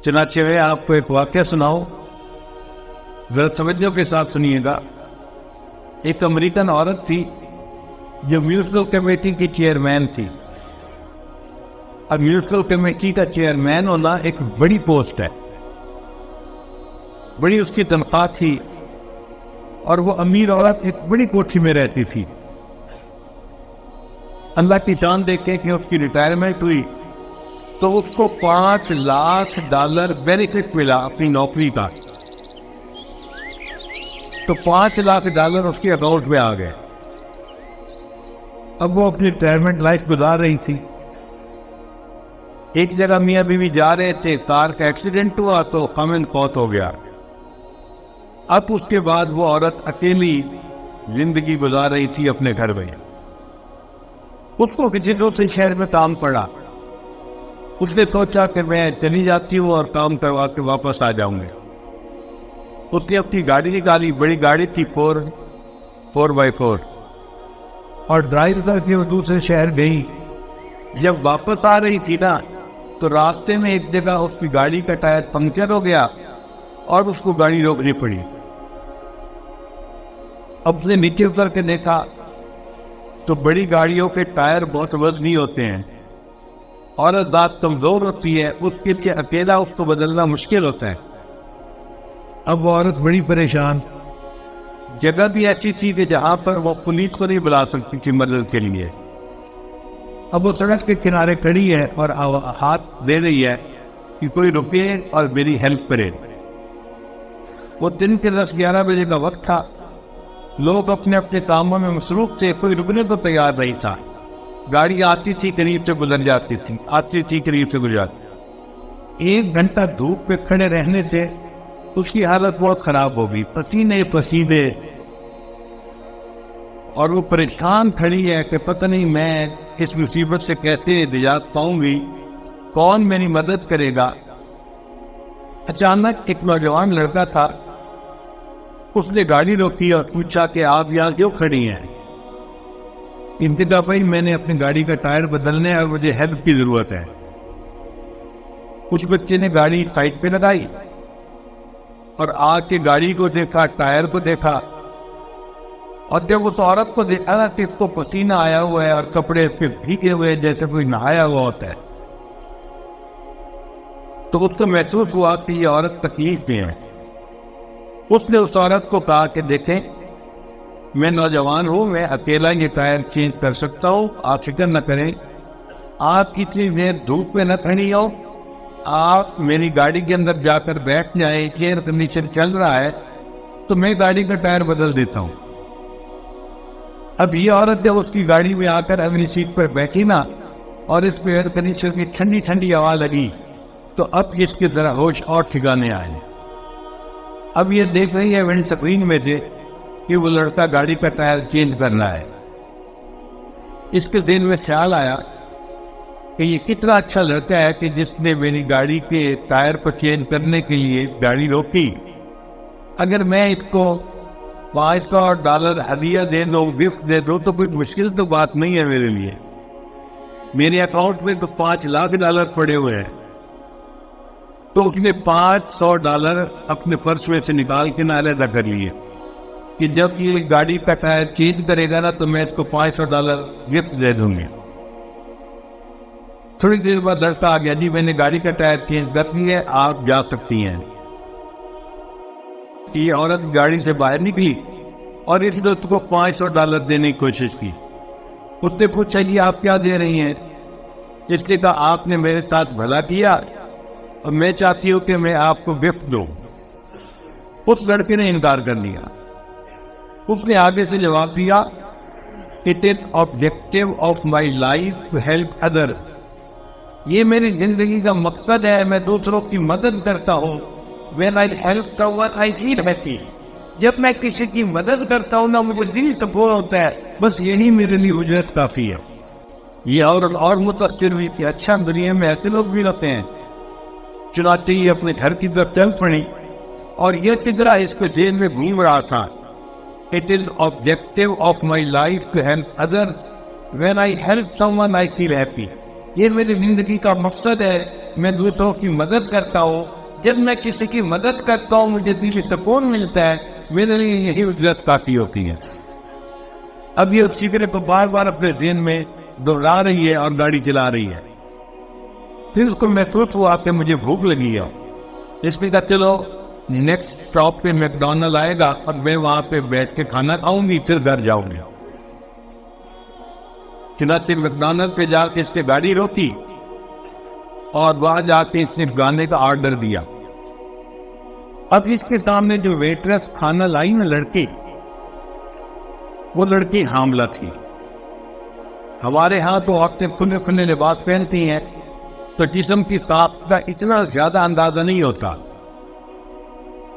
चनाचे में आपको एक वाक़या सुनाऊं, ज़रा तवज्जो के साथ सुनिएगा। एक अमेरिकन औरत थी जो म्यूनिसिपल कमेटी की चेयरमैन थी। अब म्यूनिसिपल कमेटी का चेयरमैन होना एक बड़ी पोस्ट है, बड़ी उसकी तनख्वाह थी, और वो अमीर औरत एक बड़ी कोठी में रहती थी। अल्लाह की जान देखे कि उसकी रिटायरमेंट हुई तो उसको $5 लाख बेनिफिट मिला अपनी नौकरी का। तो $5 लाख उसके अकाउंट में आ गए। अब वो अपनी रिटायरमेंट लाइफ गुजार रही थी। एक जगह मियाँ बीवी जा रहे थे, कार का एक्सीडेंट हुआ तो खामिन फौत हो गया। अब उसके बाद वो औरत अकेली जिंदगी गुजार रही थी अपने घर में। उसको किसी दूसरे शहर में काम पड़ा। उसने सोचा कि मैं चली जाती हूँ और काम करवा के वापस आ जाऊंगी। उसने अपनी गाड़ी निकाली, बड़ी गाड़ी थी 4x4, और ड्राइव करके वो दूसरे शहर गई। जब वापस आ रही थी ना, तो रास्ते में एक जगह उसकी गाड़ी का टायर पंक्चर हो गया और उसको गाड़ी रोकनी पड़ी। अब उसने नीचे उतर के देखा तो बड़ी गाड़ियों के टायर बहुत वजनी होते हैं, औरत दांत कमजोर होती है, उसके लिए अकेला उसको बदलना मुश्किल होता है। अब वो औरत बड़ी परेशान। जगह भी ऐसी थी कि जहां पर वो पुलिस को नहीं बुला सकती थी मदद के लिए। अब वो सड़क के किनारे खड़ी है और हाथ दे रही है कि कोई रुके और मेरी हेल्प करे। वो दिन के 10-11 बजे का वक्त था। लोग अपने अपने कामों में मसरूफ थे, कोई रुकने को तैयार नहीं था। गाड़ी आती थी, करीब से गुजर जाती थी, आती थी, करीब से गुजर जाती। 1 घंटा धूप पे खड़े रहने से उसकी हालत बहुत खराब हो गई, पसीने पसीने, और वो परेशान खड़ी है कि पता नहीं मैं इस मुसीबत से कैसे निजात पाऊंगी, कौन मेरी मदद करेगा। अचानक एक नौजवान लड़का था, उसने गाड़ी रोकी और पूछा कि आप यहाँ क्यों खड़ी हैं। इनसे कहा भाई मैंने अपनी गाड़ी का टायर बदलने है और मुझे हेल्प की जरूरत है। कुछ बच्चे ने गाड़ी साइड पे लगाई और आके गाड़ी को देखा, टायर को देखा, और जब उस औरत को देखा ना कि इसको पसीना आया हुआ है और कपड़े फिर भीगे हुए जैसे कोई नहाया हुआ होता है, तो उसको महसूस हुआ कि ये औरत तकलीफ में है। उसने उस औरत को कहा कि देखें, मैं नौजवान हूँ, मैं अकेला ये टायर चेंज कर सकता हूँ, आप फिक्र न करें। आप इतनी देर धूप में न खड़ी हो, आप मेरी गाड़ी के अंदर जाकर बैठ जाएं, एयर कंडीशन चल रहा है तो मैं गाड़ी का टायर बदल देता हूँ। अब ये औरत जब उसकी गाड़ी में आकर अगली सीट पर बैठी ना, और इस एयर कंडीशन की ठंडी ठंडी हवा लगी, तो अब इसकी तरह होश और ठिकाने आए। अब ये देख रही है विंड स्क्रीन में से कि वो लड़का गाड़ी का टायर चेंज कर रहा है। इसके दिन में ख्याल आया कि ये कितना अच्छा लड़का है कि जिसने मेरी गाड़ी के टायर को चेंज करने के लिए गाड़ी रोकी। अगर मैं इसको $500 हदिया दे दूँ, गिफ्ट दे दूँ, तो कोई मुश्किल तो बात नहीं है मेरे लिए। मेरे अकाउंट में तो $5 लाख पड़े हुए हैं। तो उसने $500 अपने पर्स में से निकाल के ना अलग कर लिए कि जब ये गाड़ी का टायर चेंज करेगा ना तो मैं इसको $500 गिफ्ट दे दूंगी। थोड़ी देर बाद लड़का आ गया, जी मैंने गाड़ी का टायर चेंज कर दिया है, आप जा सकती हैं। ये औरत गाड़ी से बाहर निकली और इसने उसको $500 देने की कोशिश की। उसने पूछा जी आप क्या दे रही हैं। इसने कहा आपने मेरे साथ भला किया और मैं चाहती हूँ कि मैं आपको गिफ्ट दूँ। उस लड़के ने इनकार कर दिया। उसने आगे से जवाब दिया, it is objective of my life to help others. ये मेरी जिंदगी का मकसद है, मैं दूसरों की मदद करता हूँ। When I help someone I feel happy। जब मैं किसी की मदद करता हूँ ना, मुझे दिल सुकून होता है, बस यही मेरे लिए उजरत काफी है। ये और मुतासिर हुई कि अच्छा दुनिया में ऐसे लोग भी रहते हैं। चुनाचे ही अपने घर की तरफ चल पड़ी और यह चित्रा इसके जेल में घूम रहा था। It is objective of my life to help others. When I help someone I feel happy. ये मेरी जिंदगी का मकसद है, मैं दूसरों की मदद करता हूँ। जब मैं किसी की मदद करता हूँ मुझे दिली सुकून मिलता है, मेरे लिए यही उजरत काफी होती है। अब ये उस फिक्र को बार बार अपने ज़हन में दोहरा रही है और गाड़ी चला रही है। फिर उसको महसूस हुआ कि मुझे भूख लगी है, इसलिए कहा चलो नेक्स्ट स्टॉप पे मैकडॉनल्ड आएगा और मैं वहां पे बैठ के खाना खाऊंगी, फिर घर जाऊंगी। चुनाचे मैकडॉनल्ड पे जाके इसके गाड़ी रोकी और वहां जाके इसने गाने का ऑर्डर दिया। अब इसके सामने जो वेटरेस खाना लाई ना लड़की, वो लड़की हामला थी। हमारे यहाँ तो औरतें खुले खुले लिबास पहनती हैं तो जिस्म की साफ का इतना ज्यादा अंदाजा नहीं होता।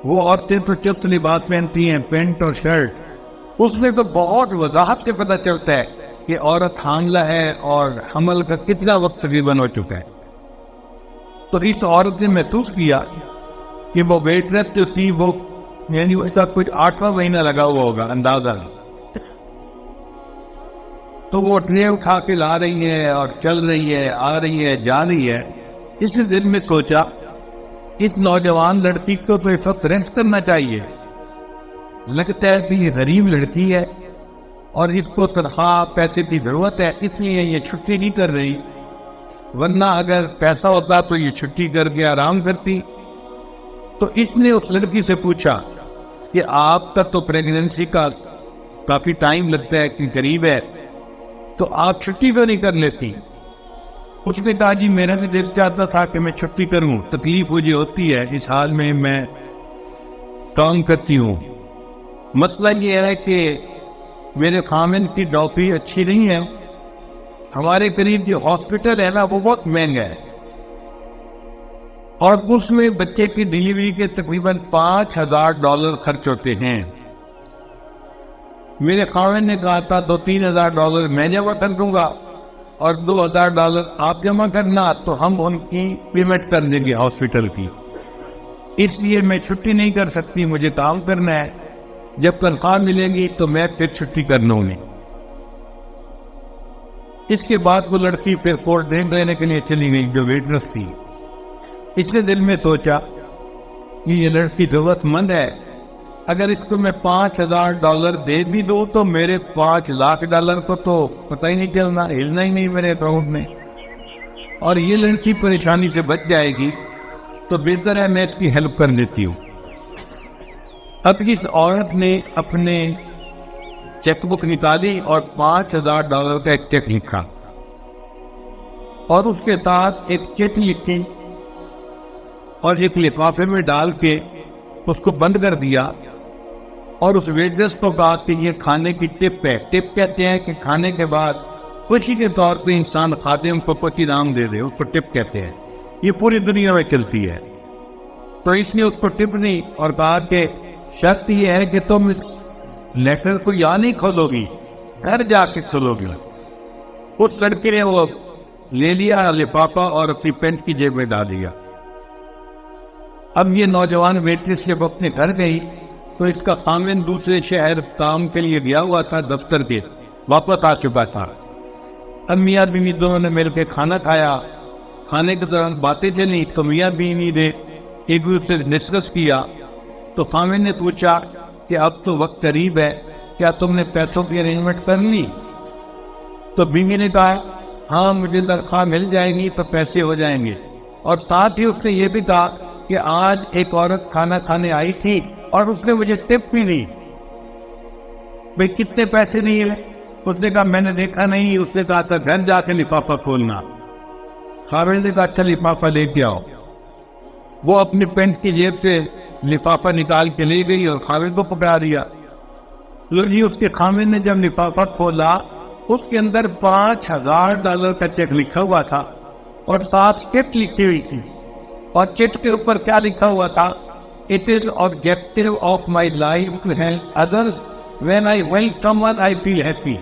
वो औरतें तो चुस्त लिबास पहनती हैं, पेंट और शर्ट, उसमें तो बहुत वजाहत से पता चलता है कि औरत हामला है और हमल का कितना वक्त तकरीबन हो चुका है। तो इस औरत ने महसूस किया कि वो वेटरेस जो थी वो यानी उसका कुछ 8वां महीना लगा हुआ होगा अंदाजा। तो वो ट्रे उठा के ला रही है और चल रही है, आ रही है, जा रही है। इस दिन में सोचा इस नौजवान लड़की को तो इस वक्त रेस्ट करना चाहिए। लगता है कि ये गरीब लड़की है और इसको तनख्वाह पैसे की जरूरत है, इसलिए ये छुट्टी नहीं कर रही, वरना अगर पैसा होता तो ये छुट्टी करके आराम करती। तो इसने उस लड़की से पूछा कि आपका तो प्रेगनेंसी का काफी टाइम लगता है कि करीब है, तो आप छुट्टी क्यों नहीं कर लेती? उसने कहा जी मेरा भी दिल चाहता था कि मैं छुट्टी करूं, तकलीफ मुझे होती है, इस हाल में मैं काम करती हूँ। मसला ये है कि मेरे खामिन की डॉक्टरी अच्छी नहीं है, हमारे करीब जो हॉस्पिटल है ना वो बहुत महंगा है और उसमें बच्चे की डिलीवरी के तकरीबन $5,000 खर्च होते हैं। मेरे खामिन ने कहा था $2-3 मैं जमा कर दूंगा और $2,000 आप जमा करना, तो हम उनकी पेमेंट कर देंगे हॉस्पिटल की। इसलिए मैं छुट्टी नहीं कर सकती, मुझे काम करना है, जब तनख्वाह मिलेगी तो मैं फिर छुट्टी कर लूंगी। इसके बाद वो लड़की फिर कोल्ड ड्रिंक लेने के लिए चली गई जो वेटरेस थी। इसने दिल में सोचा कि ये लड़की जरूरतमंद है, अगर इसको मैं $5,000 दे भी दूं तो मेरे $5,00,000 को तो पता ही नहीं चलना, हिलना ही नहीं मेरे अकाउंट में, और ये लड़की परेशानी से बच जाएगी, तो बेहतर है मैं इसकी हेल्प कर लेती हूँ। अब इस औरत ने अपने चेकबुक निकाली और $5,000 का एक चेक लिखा और उसके साथ एक चिट लिखी और एक लिफाफे में डाल के उसको बंद कर दिया और उस वेटरेस को कहा कि ये खाने की टिप है। टिप कहते हैं कि खाने के बाद खुशी के तौर पे इंसान खादिम को कुछ इनाम दे दे, उसको टिप कहते हैं। ये पूरी दुनिया में चलती है। तो इसने उसको टिप दी और कहा कि शर्त यह है कि तुम इस लेटर को यहाँ नहीं खोलोगी, घर जाके खोलोगी। उस लड़की ने वो ले लिया लिफाफा और अपनी पेंट की जेब में डाल दिया। अब ये नौजवान वेटरेस जब अपने घर गई तो इसका खामिन दूसरे शहर काम के लिए गया हुआ था, दफ्तर के वापस आ चुका था। अब मियाँ बीवी दोनों ने मिलकर खाना खाया। खाने के दौरान बातें चली तो मियाँ बीवी ने एक दूसरे से डिस्कस किया। तो खामिन ने पूछा कि अब तो वक्त करीब है, क्या तुमने पैसों की अरेंजमेंट कर ली? तो बीवी ने कहा हाँ मुझे तनख्वाह मिल जाएगी तो पैसे हो जाएंगे। और साथ ही उसने ये भी कहा कि आज एक औरत खाना खाने आई थी और उसने मुझे टिप भी दी। भाई कितने पैसे नहीं है? उसने कहा मैंने देखा नहीं। उसने कहा था घर जाके लिफाफा खोलना। खामिन ने कहा अच्छा लिफाफा लेके आओ। वो अपनी पेंट की जेब से लिफाफा निकाल के ले गई और खामिन को पकड़ा दिया। जी उसके खामिन ने जब लिफाफा खोला उसके अंदर $5,000 का चेक लिखा हुआ था और साथ चिट लिखी हुई थी। और चिट के ऊपर क्या लिखा हुआ था? It is objective of my life to help others, when I help someone I feel happy.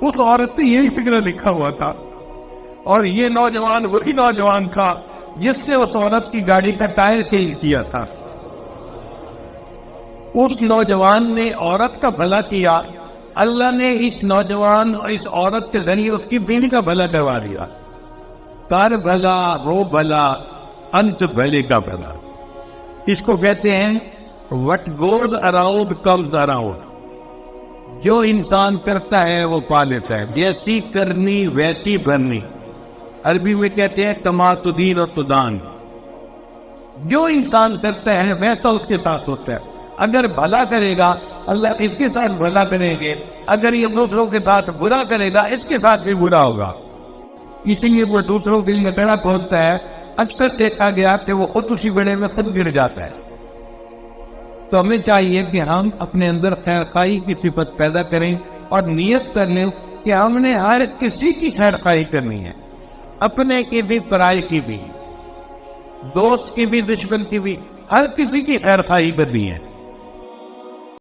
उस औरत ने यही फिक्र लिखा हुआ था और ये नौजवान वही नौजवान था जिससे उस औरत की गाड़ी का टायर चेंज किया था। उस नौजवान ने औरत का भला किया, अल्लाह ने इस नौजवान और इस औरत के जरिए उसकी बीवी का भला करवा दिया। कर भला हो भला, अंत भले का भला। इसको कहते हैं what goes around comes around. जो इंसान करता है वो पा लेता है। जैसी करनी वैसी भरनी, अरबी में कहते हैं तमातुदीन और तुदान। जो इंसान करता है वैसा उसके साथ होता है। अगर भला करेगा अल्लाह इसके साथ भला करेंगे, अगर ये दूसरों के साथ बुरा करेगा इसके साथ भी बुरा होगा। इसीलिए वो दूसरों के लिए बेड़ा पहुंचता है। अक्सर देखा गया कि वो खुद उसी बेड़े में खुद गिर जाता है। तो हमें चाहिए कि हम अपने अंदर खैरखाई की सिफत पैदा करें और नियत कर लें कि हमने हर किसी की खैरखाई करनी है, अपने की भी पराये की भी, दोस्त की भी दुश्मन की भी, हर किसी की खैरखाई करनी है।